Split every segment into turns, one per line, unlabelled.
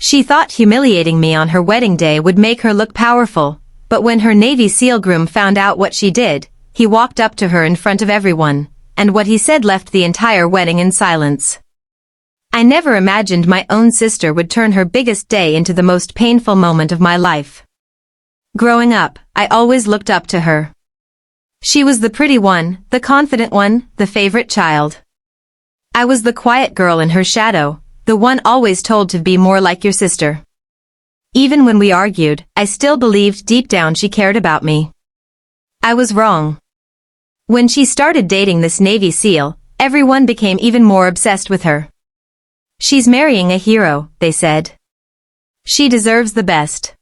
She thought humiliating me on her wedding day would make her look powerful, but when her Navy SEAL groom found out what she did, he walked up to her in front of everyone, and what he said left the entire wedding in silence. I never imagined my own sister would turn her biggest day into the most painful moment of my life. Growing up, I always looked up to her. She was the pretty one, the confident one, the favorite child. I was the quiet girl in her shadow, the one always told to be more like your sister. Even when we argued, I still believed deep down she cared about me. I was wrong. When she started dating this Navy SEAL, everyone became even more obsessed with her. She's marrying a hero, they said. She deserves the best.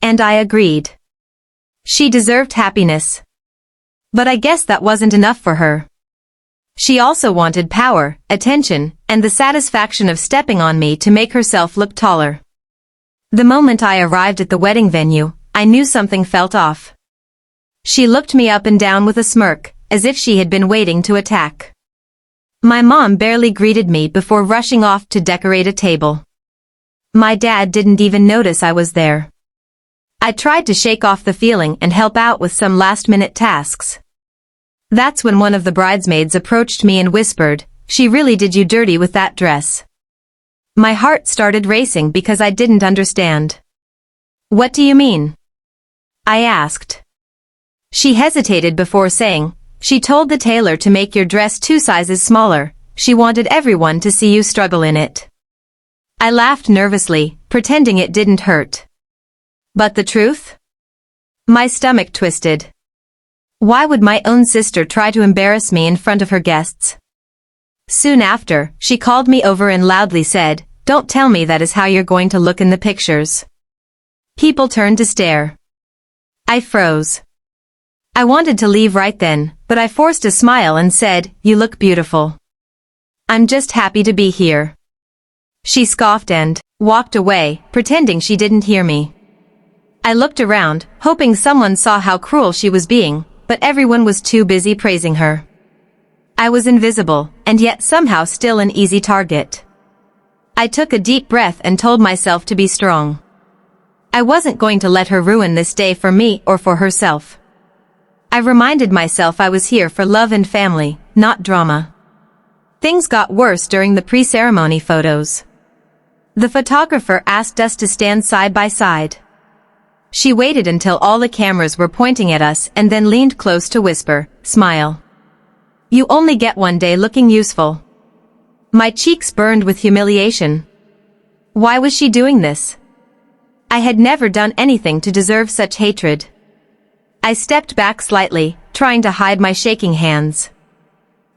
And I agreed. She deserved happiness. But I guess that wasn't enough for her. She also wanted power, attention, and the satisfaction of stepping on me to make herself look taller. The moment I arrived at the wedding venue, I knew something felt off. She looked me up and down with a smirk, as if she had been waiting to attack. My mom barely greeted me before rushing off to decorate a table. My dad didn't even notice I was there. I tried to shake off the feeling and help out with some last-minute tasks. That's when one of the bridesmaids approached me and whispered, "She really did you dirty with that dress." My heart started racing because I didn't understand. "What do you mean?" I asked. She hesitated before saying, "She told the tailor to make your dress 2 sizes smaller. She wanted everyone to see you struggle in it." I laughed nervously, pretending it didn't hurt. But the truth? My stomach twisted. Why would my own sister try to embarrass me in front of her guests? Soon after, she called me over and loudly said, "Don't tell me that is how you're going to look in the pictures." People turned to stare. I froze. I wanted to leave right then, but I forced a smile and said, "You look beautiful. I'm just happy to be here." She scoffed and walked away, pretending she didn't hear me. I looked around, hoping someone saw how cruel she was being, but everyone was too busy praising her. I was invisible, and yet somehow still an easy target. I took a deep breath and told myself to be strong. I wasn't going to let her ruin this day for me or for herself. I reminded myself I was here for love and family, not drama. Things got worse during the pre-ceremony photos. The photographer asked us to stand side by side. She waited until all the cameras were pointing at us and then leaned close to whisper, "Smile. You only get one day looking useful." My cheeks burned with humiliation. Why was she doing this? I had never done anything to deserve such hatred. I stepped back slightly, trying to hide my shaking hands.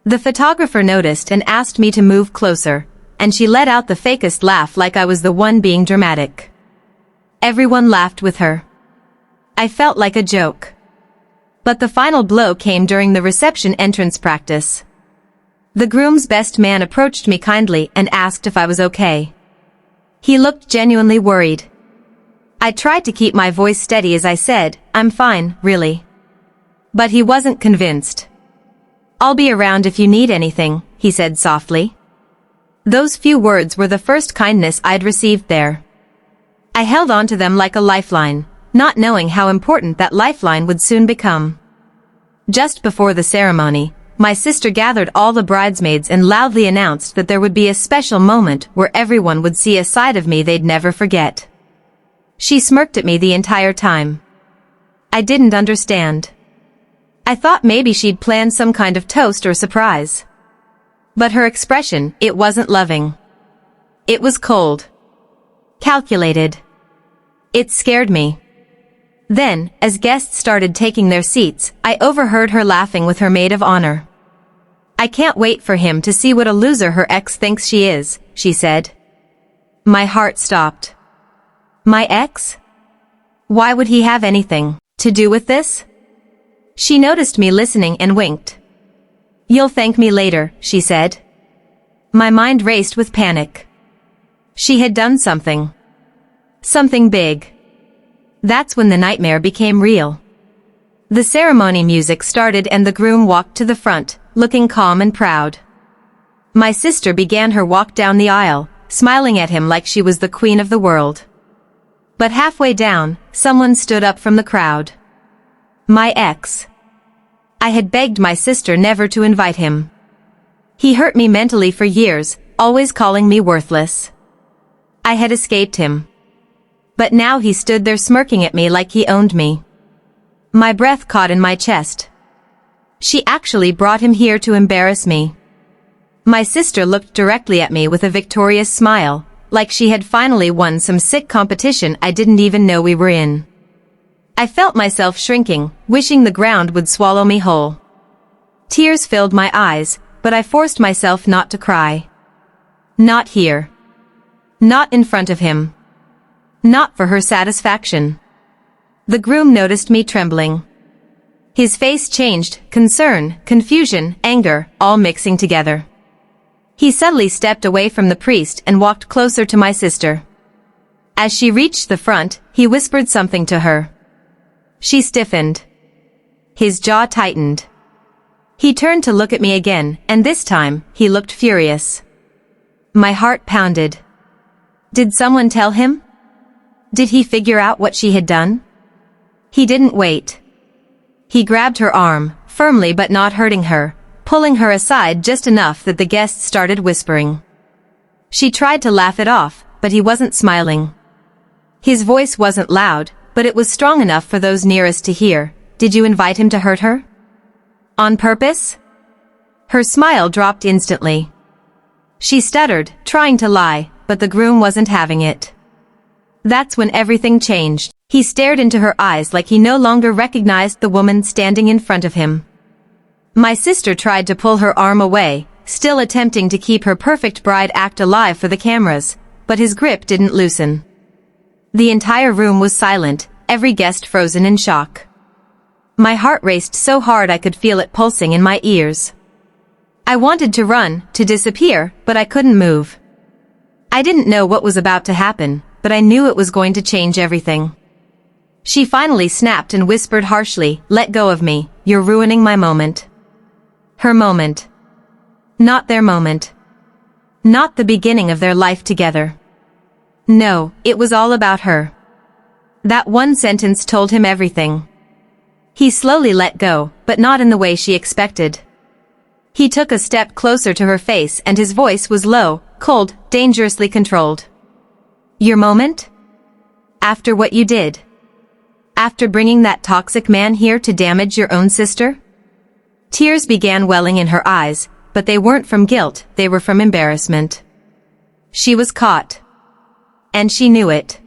The photographer noticed and asked me to move closer, and she let out the fakest laugh like I was the one being dramatic. Everyone laughed with her. I felt like a joke. But the final blow came during the reception entrance practice. The groom's best man approached me kindly and asked if I was okay. He looked genuinely worried. I tried to keep my voice steady as I said, "I'm fine, really." But he wasn't convinced. "I'll be around if you need anything," he said softly. Those few words were the first kindness I'd received there. I held on to them like a lifeline, not knowing how important that lifeline would soon become. Just before the ceremony, my sister gathered all the bridesmaids and loudly announced that there would be a special moment where everyone would see a side of me they'd never forget. She smirked at me the entire time. I didn't understand. I thought maybe she'd planned some kind of toast or surprise. But her expression, it wasn't loving. It was cold. Calculated. It scared me. Then, as guests started taking their seats, I overheard her laughing with her maid of honor. "I can't wait for him to see what a loser her ex thinks she is," she said. My heart stopped. My ex? Why would he have anything to do with this? She noticed me listening and winked. "You'll thank me later," she said. My mind raced with panic. She had done something. Something big. That's when the nightmare became real. The ceremony music started and the groom walked to the front, looking calm and proud. My sister began her walk down the aisle, smiling at him like she was the queen of the world. But halfway down, someone stood up from the crowd. My ex. I had begged my sister never to invite him. He hurt me mentally for years, always calling me worthless. I had escaped him. But now he stood there smirking at me like he owned me. My breath caught in my chest. She actually brought him here to embarrass me. My sister looked directly at me with a victorious smile, like she had finally won some sick competition I didn't even know we were in. I felt myself shrinking, wishing the ground would swallow me whole. Tears filled my eyes, but I forced myself not to cry. Not here. Not in front of him. Not for her satisfaction. The groom noticed me trembling. His face changed, concern, confusion, anger, all mixing together. He suddenly stepped away from the priest and walked closer to my sister. As she reached the front, he whispered something to her. She stiffened. His jaw tightened. He turned to look at me again, and this time, he looked furious. My heart pounded. Did someone tell him? Did he figure out what she had done? He didn't wait. He grabbed her arm, firmly but not hurting her, pulling her aside just enough that the guests started whispering. She tried to laugh it off, but he wasn't smiling. His voice wasn't loud, but it was strong enough for those nearest to hear. Did you invite him to hurt her? On purpose? Her smile dropped instantly. She stuttered, trying to lie, but the groom wasn't having it. That's when everything changed. He stared into her eyes like he no longer recognized the woman standing in front of him. My sister tried to pull her arm away, still attempting to keep her perfect bride act alive for the cameras, but his grip didn't loosen. The entire room was silent, every guest frozen in shock. My heart raced so hard I could feel it pulsing in my ears. I wanted to run, to disappear, but I couldn't move. I didn't know what was about to happen, but I knew it was going to change everything. She finally snapped and whispered harshly, "Let go of me, you're ruining my moment." Her moment. Not their moment. Not the beginning of their life together. No, it was all about her. That one sentence told him everything. He slowly let go, but not in the way she expected. He took a step closer to her face and his voice was low, cold, dangerously controlled. Your moment? After what you did? After bringing that toxic man here to damage your own sister? Tears began welling in her eyes, but they weren't from guilt, they were from embarrassment. She was caught. And she knew it.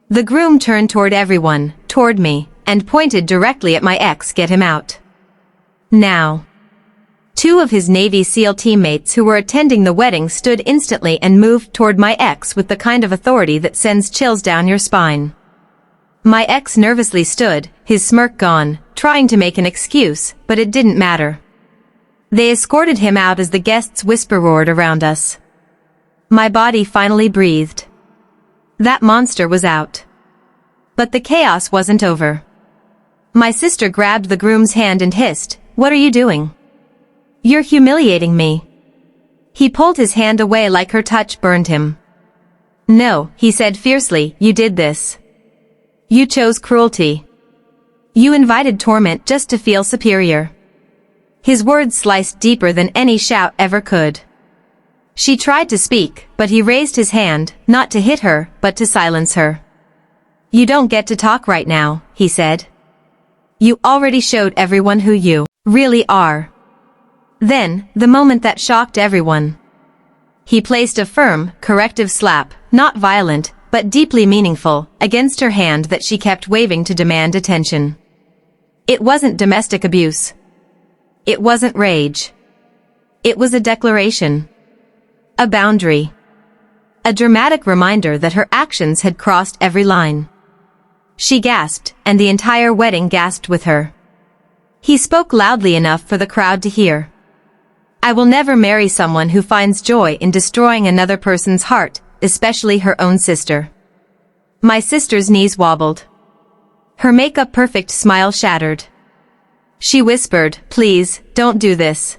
The groom turned toward everyone, toward me, and pointed directly at my ex. Get him out. Now. Two of his Navy SEAL teammates who were attending the wedding stood instantly and moved toward my ex with the kind of authority that sends chills down your spine. My ex nervously stood, his smirk gone, trying to make an excuse, but it didn't matter. They escorted him out as the guests whisper-roared around us. My body finally breathed. That monster was out. But the chaos wasn't over. My sister grabbed the groom's hand and hissed, "What are you doing? You're humiliating me." He pulled his hand away like her touch burned him. "No," he said fiercely, "you did this. You chose cruelty. You invited torment just to feel superior." His words sliced deeper than any shout ever could. She tried to speak, but he raised his hand, not to hit her, but to silence her. "You don't get to talk right now," he said. "You already showed everyone who you really are." Then, the moment that shocked everyone. He placed a firm, corrective slap, not violent, but deeply meaningful, against her hand that she kept waving to demand attention. It wasn't domestic abuse. It wasn't rage. It was a declaration. A boundary. A dramatic reminder that her actions had crossed every line. She gasped, and the entire wedding gasped with her. He spoke loudly enough for the crowd to hear. "I will never marry someone who finds joy in destroying another person's heart, especially her own sister." My sister's knees wobbled. Her makeup-perfect smile shattered. She whispered, "Please, don't do this."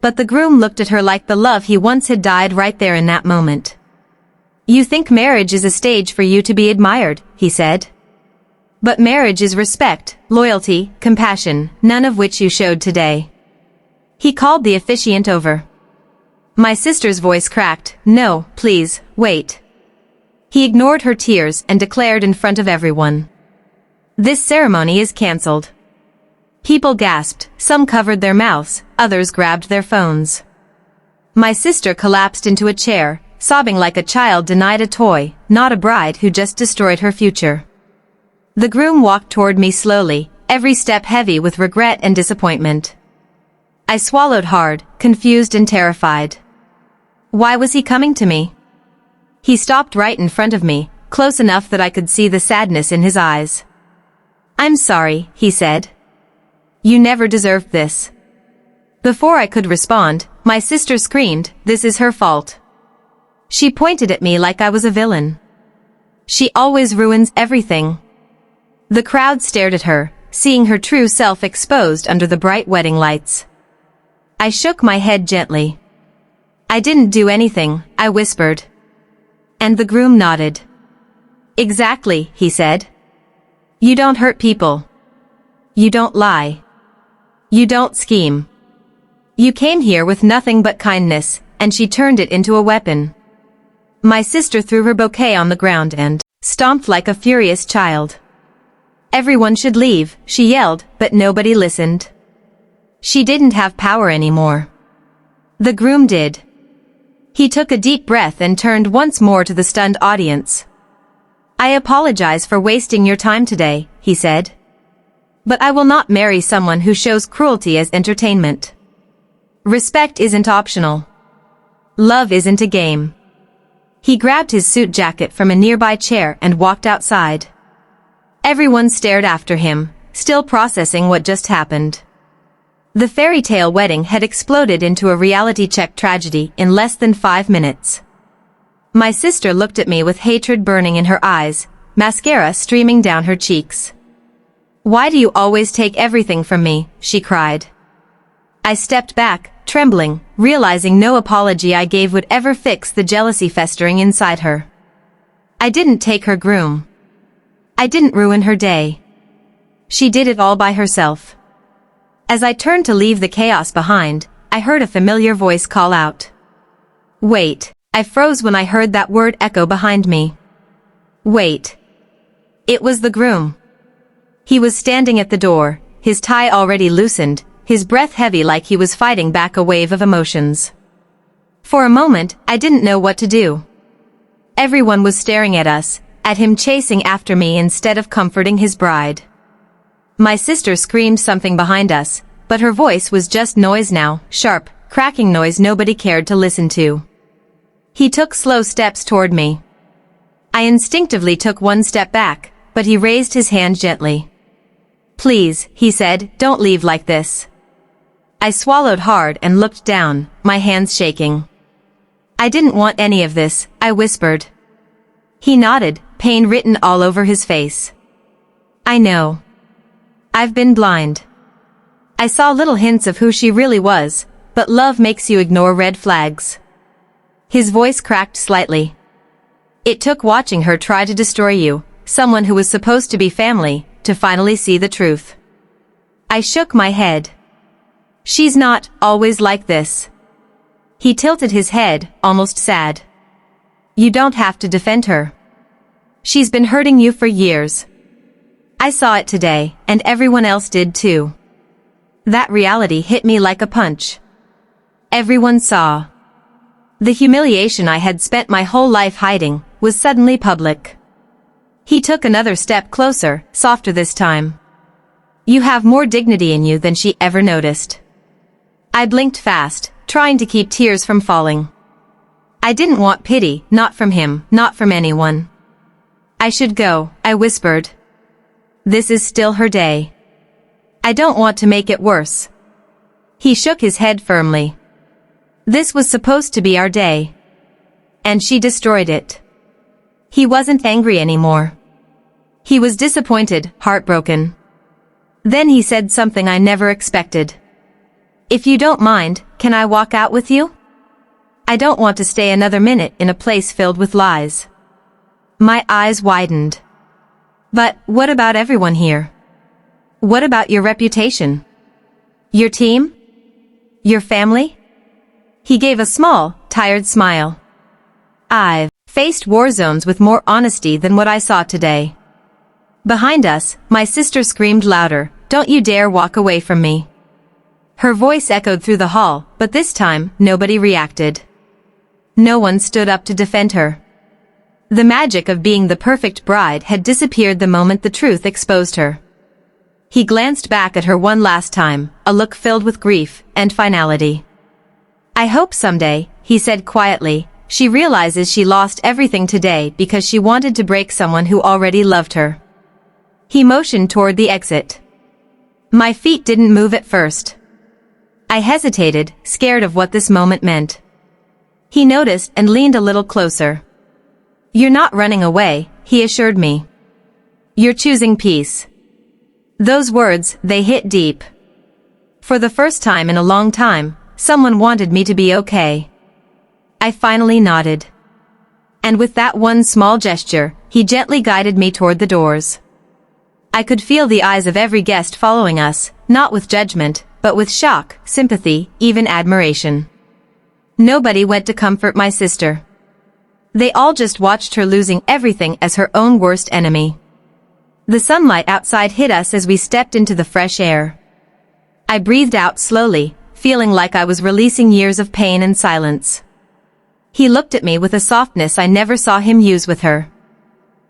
But the groom looked at her like the love he once had died right there in that moment. You think marriage is a stage for you to be admired, he said. But marriage is respect, loyalty, compassion, none of which you showed today. He called the officiant over. My sister's voice cracked. No, please, wait. He ignored her tears and declared in front of everyone. This ceremony is cancelled. People gasped, some covered their mouths, others grabbed their phones. My sister collapsed into a chair, sobbing like a child denied a toy, not a bride who just destroyed her future. The groom walked toward me slowly, every step heavy with regret and disappointment. I swallowed hard, confused and terrified. Why was he coming to me? He stopped right in front of me, close enough that I could see the sadness in his eyes. I'm sorry, he said. You never deserved this. Before I could respond, my sister screamed, this is her fault. She pointed at me like I was a villain. She always ruins everything. The crowd stared at her, seeing her true self exposed under the bright wedding lights. I shook my head gently. I didn't do anything, I whispered. And the groom nodded. Exactly, he said. You don't hurt people. You don't lie. You don't scheme. You came here with nothing but kindness, and she turned it into a weapon. My sister threw her bouquet on the ground and stomped like a furious child. Everyone should leave, she yelled, but nobody listened. She didn't have power anymore. The groom did. He took a deep breath and turned once more to the stunned audience. I apologize for wasting your time today, he said. But I will not marry someone who shows cruelty as entertainment. Respect isn't optional. Love isn't a game. He grabbed his suit jacket from a nearby chair and walked outside. Everyone stared after him, still processing what just happened. The fairy tale wedding had exploded into a reality check tragedy in less than 5 minutes. My sister looked at me with hatred burning in her eyes, mascara streaming down her cheeks. Why do you always take everything from me? She cried. I stepped back, trembling, realizing no apology I gave would ever fix the jealousy festering inside her. I didn't take her groom. I didn't ruin her day. She did it all by herself. As I turned to leave the chaos behind, I heard a familiar voice call out. Wait, I froze when I heard that word echo behind me. Wait. It was the groom. He was standing at the door, his tie already loosened, his breath heavy like he was fighting back a wave of emotions. For a moment, I didn't know what to do. Everyone was staring at us, at him chasing after me instead of comforting his bride. My sister screamed something behind us, but her voice was just noise now, sharp, cracking noise nobody cared to listen to. He took slow steps toward me. I instinctively took one step back, but he raised his hand gently. Please, he said, don't leave like this. I swallowed hard and looked down, my hands shaking. I didn't want any of this, I whispered. He nodded, pain written all over his face. I know. I've been blind. I saw little hints of who she really was, but love makes you ignore red flags. His voice cracked slightly. It took watching her try to destroy you, someone who was supposed to be family, to finally see the truth. I shook my head. She's not always like this. He tilted his head, almost sad. You don't have to defend her. She's been hurting you for years. I saw it today, and everyone else did too. That reality hit me like a punch. Everyone saw. The humiliation I had spent my whole life hiding was suddenly public. He took another step closer, softer this time. You have more dignity in you than she ever noticed. I blinked fast, trying to keep tears from falling. I didn't want pity, not from him, not from anyone. I should go, I whispered. This is still her day. I don't want to make it worse. He shook his head firmly. This was supposed to be our day. And she destroyed it. He wasn't angry anymore. He was disappointed, heartbroken. Then he said something I never expected. If you don't mind, can I walk out with you? I don't want to stay another minute in a place filled with lies. My eyes widened. But what about everyone here? What about your reputation? Your team? Your family? He gave a small, tired smile. I've faced war zones with more honesty than what I saw today. Behind us, my sister screamed louder, "Don't you dare walk away from me." Her voice echoed through the hall, but this time, nobody reacted. No one stood up to defend her. The magic of being the perfect bride had disappeared the moment the truth exposed her. He glanced back at her one last time, a look filled with grief and finality. "I hope someday," he said quietly, "she realizes she lost everything today because she wanted to break someone who already loved her." He motioned toward the exit. My feet didn't move at first. I hesitated, scared of what this moment meant. He noticed and leaned a little closer. "You're not running away," he assured me. "You're choosing peace." Those words, they hit deep. For the first time in a long time, someone wanted me to be okay. I finally nodded. And with that one small gesture, he gently guided me toward the doors. I could feel the eyes of every guest following us, not with judgment, but with shock, sympathy, even admiration. Nobody went to comfort my sister. They all just watched her losing everything as her own worst enemy. The sunlight outside hit us as we stepped into the fresh air. I breathed out slowly, feeling like I was releasing years of pain and silence. He looked at me with a softness I never saw him use with her.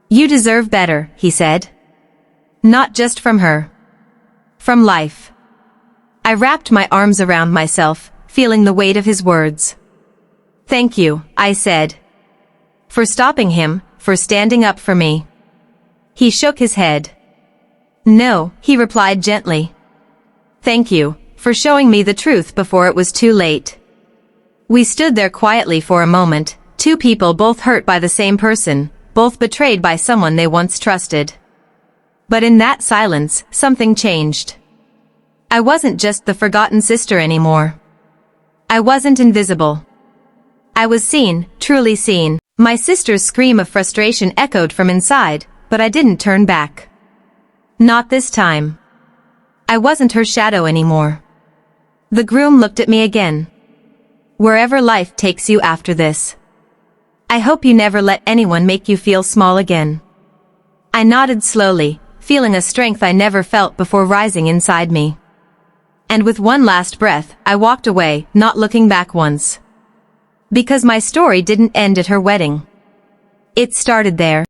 "You deserve better," he said. "Not just from her. From life." I wrapped my arms around myself, feeling the weight of his words. "Thank you," I said. "For stopping him, for standing up for me." He shook his head. "No," he replied gently. "Thank you, for showing me the truth before it was too late." We stood there quietly for a moment, two people both hurt by the same person, both betrayed by someone they once trusted. But in that silence, something changed. I wasn't just the forgotten sister anymore. I wasn't invisible. I was seen, truly seen. My sister's scream of frustration echoed from inside, but I didn't turn back. Not this time. I wasn't her shadow anymore. The groom looked at me again. "Wherever life takes you after this, I hope you never let anyone make you feel small again." I nodded slowly, feeling a strength I never felt before rising inside me. And with one last breath, I walked away, not looking back once. Because my story didn't end at her wedding. It started there.